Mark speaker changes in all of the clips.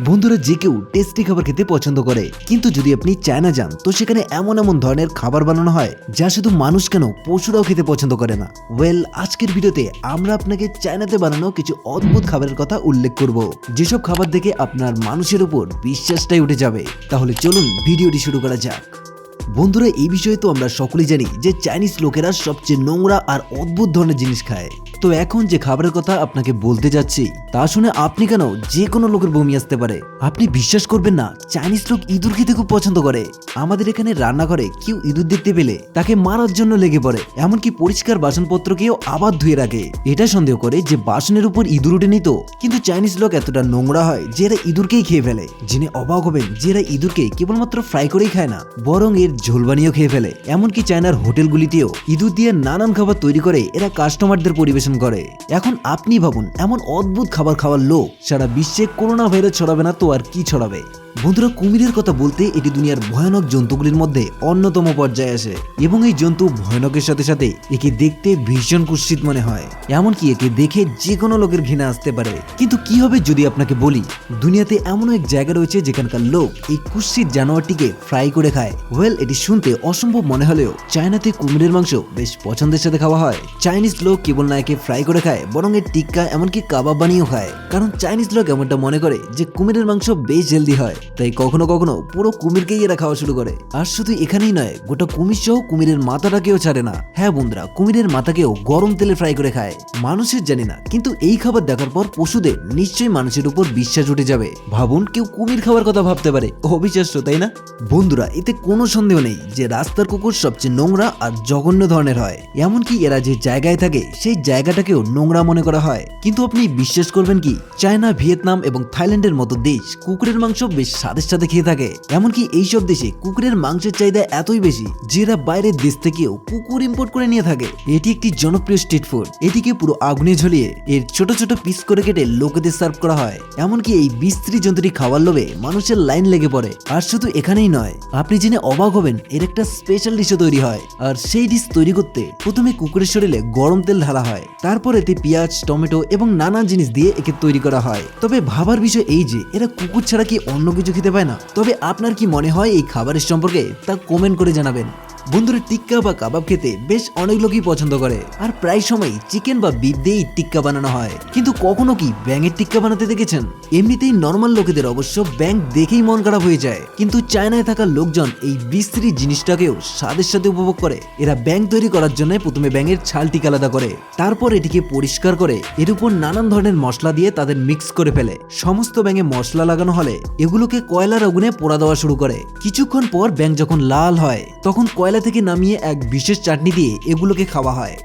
Speaker 1: বন্ধুরা, যে কেউ টেস্টি খাবার খেতে পছন্দ করে, কিন্তু যদি আপনি চায়না যান তো সেখানে এমন এমন ধরনের খাবার বানানো হয় যা শুধু মানুষ কেন পশুরাও খেতে পছন্দ করে না। আজকের ভিডিওতে আমরা আপনাকে চায়নাতে বানানো কিছু অদ্ভুত খাবারের কথা উল্লেখ করব, যেসব খাবার দেখে আপনার মানুষের উপর বিশ্বাসটাই উঠে যাবে। তাহলে চলুন ভিডিওটি শুরু করা যাক। বন্ধুরা, এই বিষয়ে তো আমরা সকলেই জানি যে চাইনিজ লোকেরা সবচেয়ে নোংরা আর অদ্ভুত ধরনের জিনিস খায়। তো এখন যে খাবারের কথা আপনাকে বলতে যাচ্ছি তা শুনে আপনি কেন যে কোনো লোকের বমি আসতে পারে। আপনি বিশ্বাস করবেন না, চাইনিজ লোক ইঁদুর খেতে খুব পছন্দ করে। আমাদের এখানে রান্নাঘরে কেউ ইঁদুর দেখতে পেলে তাকে মারার জন্য লেগে পড়ে, এমনকি পরিষ্কার বাসনপত্রকেও আবার ধুয়ে রাখে। এটা সন্দেহ করে যে বাসনের উপর ইঁদুর উঠে নিত। কিন্তু চাইনিজ লোক এতটা নোংরা হয় যে এরা ইঁদুরকেই খেয়ে ফেলে। জেনে অবাক হবেন যে এরা ইঁদুরকে কেবলমাত্র ফ্রাই করেই খায় না, বরং এর ঝোল বানিয়েও খেয়ে ফেলে। এমনকি চায়নার হোটেলগুলিতেও ইঁদুর দিয়ে নানান খাবার তৈরি করে এরা কাস্টমারদের পরিবেশন করে। এখন আপনি ভাবুন, এমন অদ্ভুত খাবার খাওয়ার লোক সারা বিশ্বে করোনা ভাইরাস ছড়াবে না তো আর কি ছড়াবে। বন্ধুরা, কুমিরের কথা বলতে এটি দুনিয়ার ভয়ানক জন্তুগুলির মধ্যে অন্যতম পর্যায়ে আসে, এবং এই জন্তু ভয়ানকের সাথে সাথে একে দেখতে ভীষণ কুৎসিত মনে হয়। এমনকি একে দেখে যে কোনো লোকের ঘৃণা আসতে পারে। কিন্তু কি হবে যদি আপনাকে বলি, দুনিয়াতে এমন এক জায়গা রয়েছে যেখানকার লোক এই কুৎসিত জানোয়ারটিকে ফ্রাই করে খায়। এটি শুনতে অসম্ভব মনে হলেও চায়নাতে কুমিরের মাংস বেশ পছন্দের সাথে খাওয়া হয়। চাইনিজ লোক কেবল না একে ফ্রাই করে খায়, বরং এর টিক্কা এমনকি কাবাব বানিয়েও খায়। কারণ চাইনিজ লোক এমনটা মনে করে যে কুমিরের মাংস বেশ হেলদি হয়, তাই কখনো কখনো পুরো কুমিরকেই এরা খাওয়া শুরু করে। আর শুধু এখানেই নয়, গোটা কুমির সহ কুমিরের মাথাটাকেও ছাড়ে না। হ্যাঁ বন্ধুরা, কুমিরের মাথাকেও গরম তেলে ফ্রাই করে খায়। মানুষের জানি না, কিন্তু এই খাবার দেখার পর পশুদের নিশ্চয়ই মানুষের উপর বিশ্বাস উঠে যাবে। ভাবুন, কেউ কুমির খাওয়ার কথা ভাবতে পারে? অবিশ্বাস্য, তাই না? বন্ধুরা, এতে কোনো সন্দেহ নেই যে রাস্তার কুকুর সবচেয়ে নোংরা আর জঘন্য ধরনের হয়। এমনকি এরা যে জায়গায় থাকে সেই জায়গাটাকেও নোংরা মনে করা হয়। কিন্তু আপনি বিশ্বাস করবেন কি, চায়না, ভিয়েতনাম এবং থাইল্যান্ডের মতো দেশ কুকুরের মাংস বেশ স্বাদের সাথে খেয়ে থাকে। এমনকি এইসব দেশে কুকুরের মাংসের চাহিদা এতই বেশি যে এরা বাইরের দেশ থেকেও কুকুর ইম্পোর্ট করে নিয়ে থাকে। এটি একটি জনপ্রিয় স্ট্রিট ফুড। এটিকে পুরো আগুনে ঝরিয়ে এর ছোট ছোট পিস করে কেটে লোকেদের সার্ভ করা হয়। এমনকি এই বিশ্রী জন্তুটি খাওয়ার লোভে মানুষের লাইন লেগে পড়ে। আর শুধু এখানেই নয়, আপনি জেনে অবাক হবেন এর একটা স্পেশাল ডিশও তৈরি হয়। আর সেই ডিশ তৈরি করতে প্রথমে কুকুরের শরীরে গরম তেল ঢালা হয়, তারপর এতে পেঁয়াজ, টমেটো এবং নানান জিনিস দিয়ে একে তৈরি করা হয়। তবে ভাবার বিষয় এই যে এরা কুকুর ছাড়া কি অন্য কিছু খেতে পায় না? তবে আপনার কি মনে হয় এই খাবারের সম্পর্কে তা কমেন্ট করে জানাবেন। বন্ধুরা, টিক্কা বা কাবাব খেতে বেশ অনেক লোকই পছন্দ করে, আর প্রায় সময় চিকেন বা বিফ দিয়েই টিক্কা বানানো হয়। কিন্তু কখনো কি ব্যাঙের টিক্কা বানাতে দেখেছেন? এমনিতেই নর্মাল লোকেদের অবশ্য ব্যাঙ দেখেই মন খারাপ হয়ে যায়, কিন্তু চায়নায় থাকা লোকজন এই বিশ্রী জিনিসটাকেও স্বাদের সাথে উপভোগ করে। এরা ব্যাঙ তৈরি করার জন্য প্রথমে ব্যাঙের ছালটিকে আলাদা করে, তারপর এটিকে পরিষ্কার করে এর উপর নানান ধরনের মশলা দিয়ে তাদের মিক্স করে ফেলে। সমস্ত ব্যাঙে মশলা লাগানো হলে এগুলোকে কয়লার আগুনে পোড়া দেওয়া শুরু করে। কিছুক্ষণ পর ব্যাঙ যখন লাল হয় তখন কয়লা থেকে নামিয়ে এক বিশেষ চাটনি দিয়ে এগুলোকে খাওয়া হয়।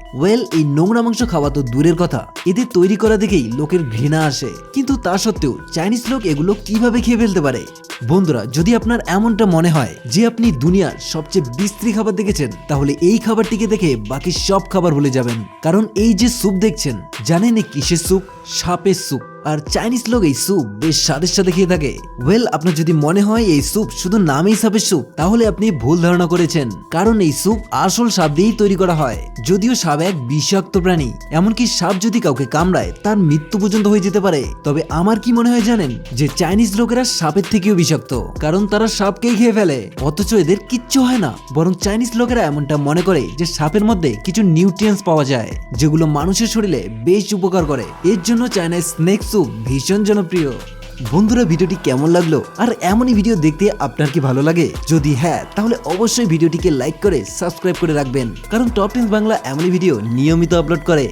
Speaker 1: এই নোংরা মাংস খাওয়া তো দূরের কথা, এদের তৈরি করা দেখেই লোকের ঘৃণা আসে। কিন্তু তা সত্ত্বেও চাইনিজ লোক এগুলো কিভাবে খেয়ে ফেলতে পারে? বন্ধুরা, যদি আপনার এমনটা মনে হয় যে আপনি দুনিয়ার সবচেয়ে বিশ্রী খাবার দেখেছেন, তাহলে এই খাবারটিকে দেখে বাকি সব খাবার ভুলে যাবেন। কারণ এই যে স্যুপ দেখছেন, জানেন এই কিসের স্যুপ? সাপের স্যুপ। আর চাইনিজ লোক এই স্যুপ বেশ স্বাদের সাথে খেয়ে থাকে। আপনার যদি মনে হয় এই স্যুপ শুধু নামেই সাপের স্যুপ, তাহলে আপনি ভুল ধারণা করেছেন। কারণ এই স্যুপ আসল সাপ দিয়েই তৈরি করা হয়। যদিও সাপ এক বিষাক্ত প্রাণী, এমনকি সাপ যদি কাউকে কামড়ায় তার মৃত্যু পর্যন্ত হয়ে যেতে পারে। তবে আমার কি মনে হয় জানেন, যে চাইনিজ লোকেরা সাপের থেকেও বিষাক্ত, কারণ তারা সাপকেই খেয়ে ফেলে, অথচ এদের কিচ্ছু হয় না। বরং চাইনিজ লোকেরা এমনটা মনে করে যে সাপের মধ্যে কিছু নিউট্রিয়েন্টস পাওয়া যায় যেগুলো মানুষের শরীরে বেশ উপকার করে। এর জন্য চায়নায় স্নেক স্যুপ ভীষণ জনপ্রিয়। বন্ধুরা, ভিডিওটি কেমন লাগলো? আর এমনই ভিডিও দেখতে আপনার কি ভালো লাগে? যদি হ্যাঁ, তাহলে অবশ্যই ভিডিওটিকে লাইক করে সাবস্ক্রাইব করে রাখবেন, কারণ টপ 10 বাংলা এমনই ভিডিও নিয়মিত আপলোড করে।